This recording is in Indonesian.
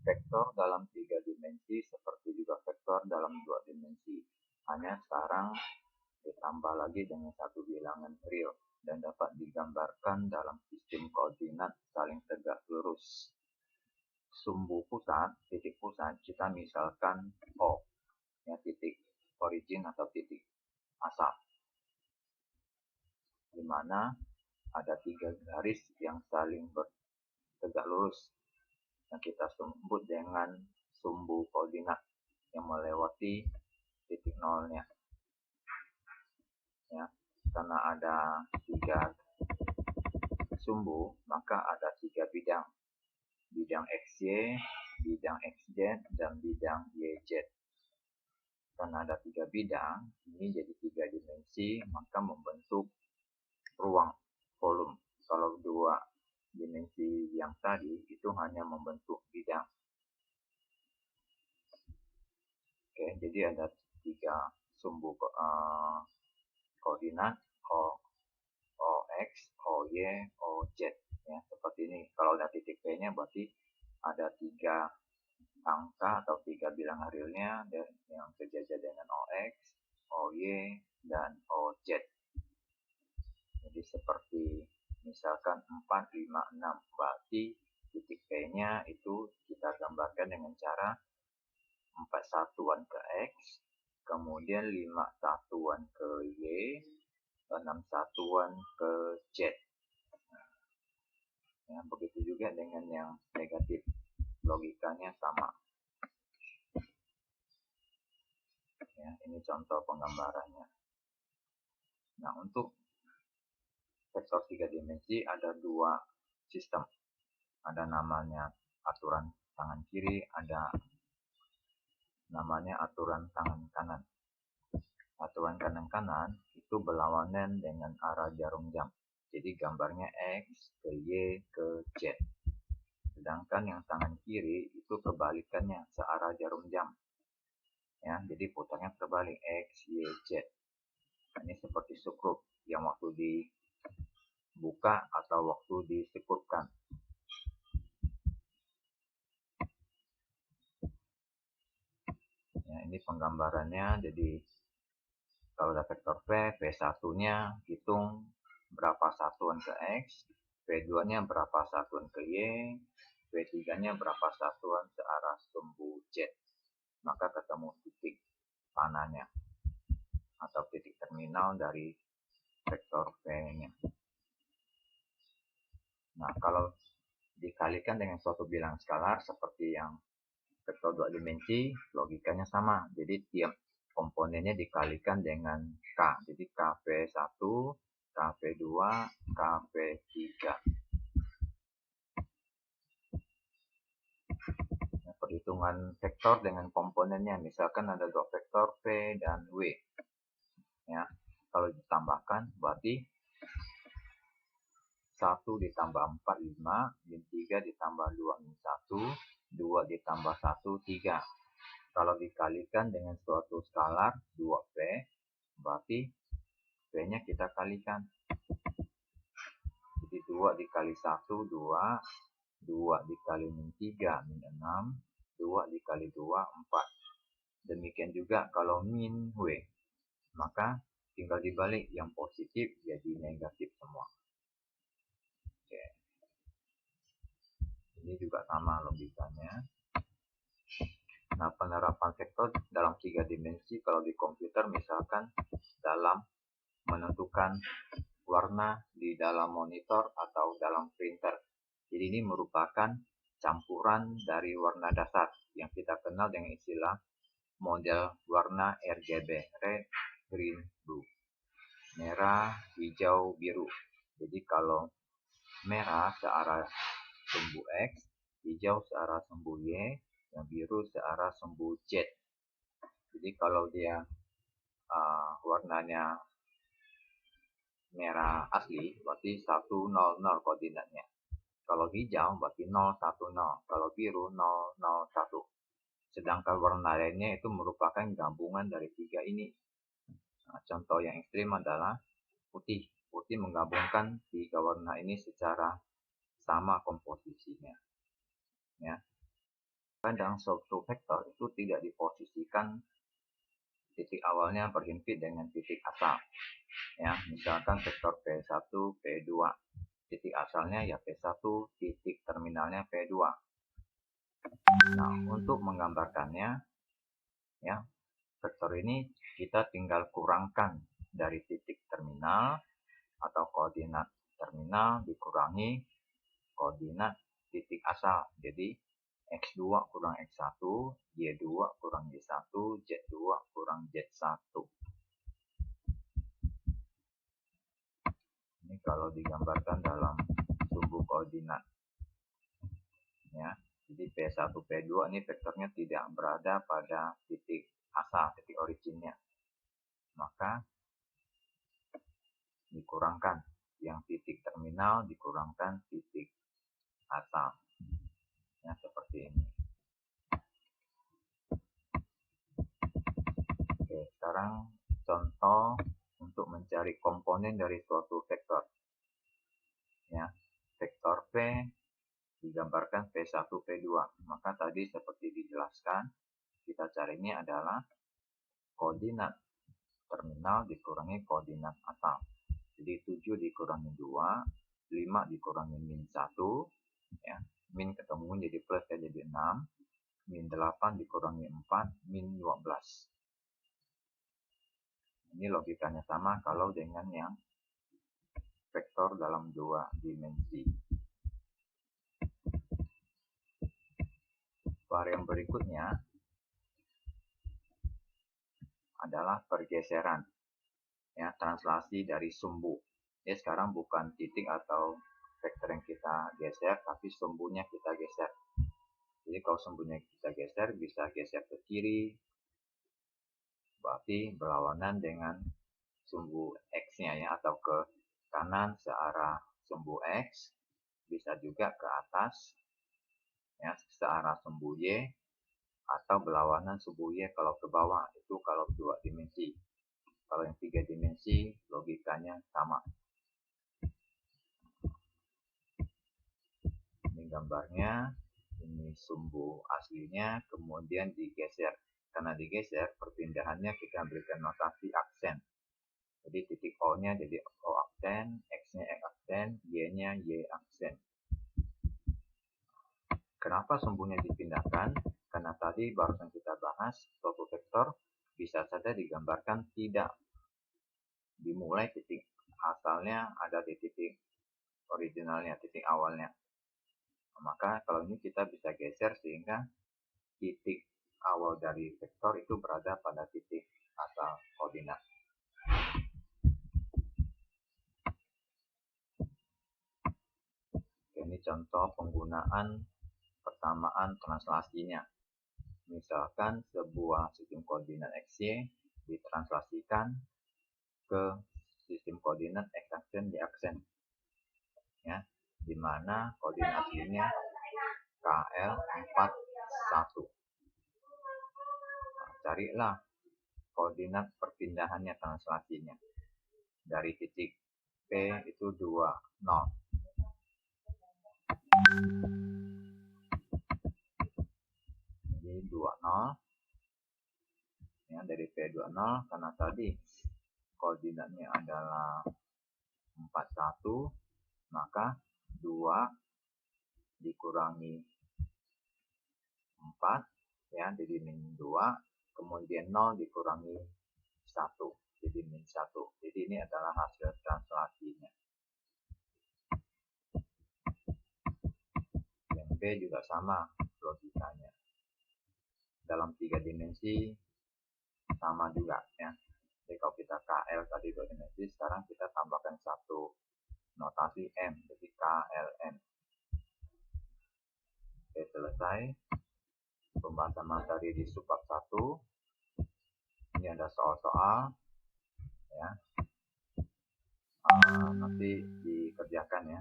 vektor dalam 3 dimensi seperti juga vektor dalam 2 dimensi. Hanya sekarang ditambah lagi dengan satu bilangan real dan dapat digambarkan dalam sistem koordinat saling tegak lurus. Sumbu pusat, titik pusat, kita misalkan O, ya, titik origin atau titik asal, di mana ada 3 garis yang saling bertegak lurus yang kita sebut dengan sumbu koordinat yang melewati titik nolnya. Ya, karena ada 3 sumbu, maka ada 3 bidang. Bidang XY, bidang XZ, dan bidang YZ. Karena ada 3 bidang, ini jadi 3 dimensi, maka membentuk ruang, volume. Kalau 2 dimensi yang tadi, itu hanya membentuk bidang. Oke, jadi ada 3 sumbu koordinat OX, OY, OZ, ya, seperti ini. Kalau ada titik P-nya berarti ada 3 angka atau 3 bilangan realnya yang sejajar dengan OX, OY, dan OZ. Jadi seperti misalkan 4, 5, 6, berarti titik P-nya itu kita gambarkan dengan cara 4 satuan ke X, kemudian 5 satuan ke Y, 6 satuan ke Z. Ya, begitu juga dengan yang negatif, logikanya sama. Ya, ini contoh penggambarannya. Nah, untuk vektor 3 dimensi ada 2 sistem. Ada namanya aturan tangan kiri, ada namanya aturan tangan kanan. Aturan kanan-kanan itu berlawanan dengan arah jarum jam. Jadi gambarnya X ke Y ke Z. Sedangkan yang tangan kiri itu kebalikannya, searah jarum jam. Ya, jadi putarnya terbalik X, Y, Z. Nah, ini seperti skrup yang waktu dibuka atau waktu disekrupkan. Ya, ini penggambarannya. Jadi kalau ada vektor P, P1-nya hitung berapa satuan ke X, P2-nya berapa satuan ke Y, P3-nya berapa satuan searah sumbu Z. Maka ketemu titik panahnya atau titik terminal dari vektor P-nya. Nah, kalau dikalikan dengan suatu bilangan skalar seperti yang vektor 2 dimensi, logikanya sama. Jadi tiap komponennya dikalikan dengan K. Jadi KP1, KP2, KP3. Nah, perhitungan vektor dengan komponennya, misalkan ada 2 vektor P dan W. Ya, kalau ditambahkan berarti 1 ditambah 4, 5, min 3 ditambah 2, min 1, 2 ditambah 1, 3. Kalau dikalikan dengan suatu skalar 2P, berarti P-nya kita kalikan. Jadi 2 dikali 1, 2, 2 dikali min 3, min 6, 2 dikali 2, 4. Demikian juga kalau min W, maka tinggal dibalik, yang positif jadi negatif semua. Oke. Ini juga sama logikanya. Nah, penerapan vektor dalam 3 dimensi kalau di komputer misalkan dalam menentukan warna di dalam monitor atau dalam printer. Jadi ini merupakan campuran dari warna dasar yang kita kenal dengan istilah model warna RGB, red, green, blue. Merah, hijau, biru. Jadi kalau merah searah sumbu X, hijau searah sumbu Y, yang biru searah sumbu Z. Jadi kalau dia warnanya merah asli, berarti 100 koordinatnya. Kalau hijau berarti 010, kalau biru 001. Sedangkan warna lainnya itu merupakan gabungan dari 3 ini. Nah, contoh yang ekstrim adalah putih. Putih menggabungkan 3 warna ini secara sama komposisinya. Ya. Kadang suatu vektor itu tidak diposisikan titik awalnya berhimpit dengan titik asal. Ya, misalkan vektor P1, P2. Titik asalnya ya P1, titik terminalnya P2. Nah, untuk menggambarkannya, ya, vektor ini kita tinggal kurangkan dari titik terminal atau koordinat terminal dikurangi koordinat titik asal. Jadi X2 kurang X1, Y2 kurang Y1, Z2 kurang Z1. Ini kalau digambarkan dalam sumbu koordinat. Ya, jadi P1, P2 ini vektornya tidak berada pada titik asal, titik originnya. Maka dikurangkan yang titik terminal dikurangkan titik asal. Ya, seperti ini. Oke, sekarang contoh untuk mencari komponen dari suatu vektor. Ya, vektor P digambarkan P1, P2. Maka tadi seperti dijelaskan, kita carinya adalah koordinat terminal dikurangi koordinat asal. Jadi 7 dikurangi 2, 5 dikurangi min 1, ya. Min ketemu jadi plus ya, jadi 6. Min 8 dikurangi 4, min 12. Ini logikanya sama kalau dengan yang vektor dalam 2 dimensi. Varian berikutnya adalah pergeseran. Ya, translasi dari sumbu. Ya, sekarang bukan titik atau vektor yang kita geser, tapi sumbunya kita geser. Jadi kalau sumbunya kita geser, bisa geser ke kiri, berarti berlawanan dengan sumbu X-nya ya, atau ke kanan searah sumbu X, bisa juga ke atas ya, searah sumbu Y, atau berlawanan sumbu Y kalau ke bawah, itu kalau 2 dimensi. Kalau yang 3 dimensi, logikanya sama. Ini gambarnya, ini sumbu aslinya, kemudian digeser. Karena digeser, perpindahannya kita berikan notasi aksen. Jadi titik O-nya jadi O aksen, X-nya X aksen, Y-nya Y aksen. Kenapa sumbunya dipindahkan? Karena tadi barusan kita bahas, suatu vektor bisa saja digambarkan tidak dimulai titik asalnya ada di titik originalnya, titik awalnya. Maka kalau ini kita bisa geser sehingga titik awal dari vektor itu berada pada titik asal koordinat. Ini contoh penggunaan persamaan translasinya. Misalkan sebuah sistem koordinat XY ditranslasikan ke sistem koordinat X aksen Y aksen. Ya, di mana koordinat aslinya KL41. Nah, carilah koordinat perpindahannya translasinya. Dari titik P itu 20. Jadi 20 ya, dari P20 karena tadi koordinatnya adalah 41, maka 2 dikurangi 4 ya, jadi min 2, kemudian 0 dikurangi 1 jadi min 1. Jadi ini adalah hasil translasinya. Yang B juga sama logikanya. Dalam 3 dimensi sama juga ya. Jadi kalau kita KL tadi 2 dimensi, sekarang kita tambahkan satu notasi M, jadi KLM. Oke, selesai pembahasan materi di subbab 1. Ini ada soal-soal ya. Nanti dikerjakan ya.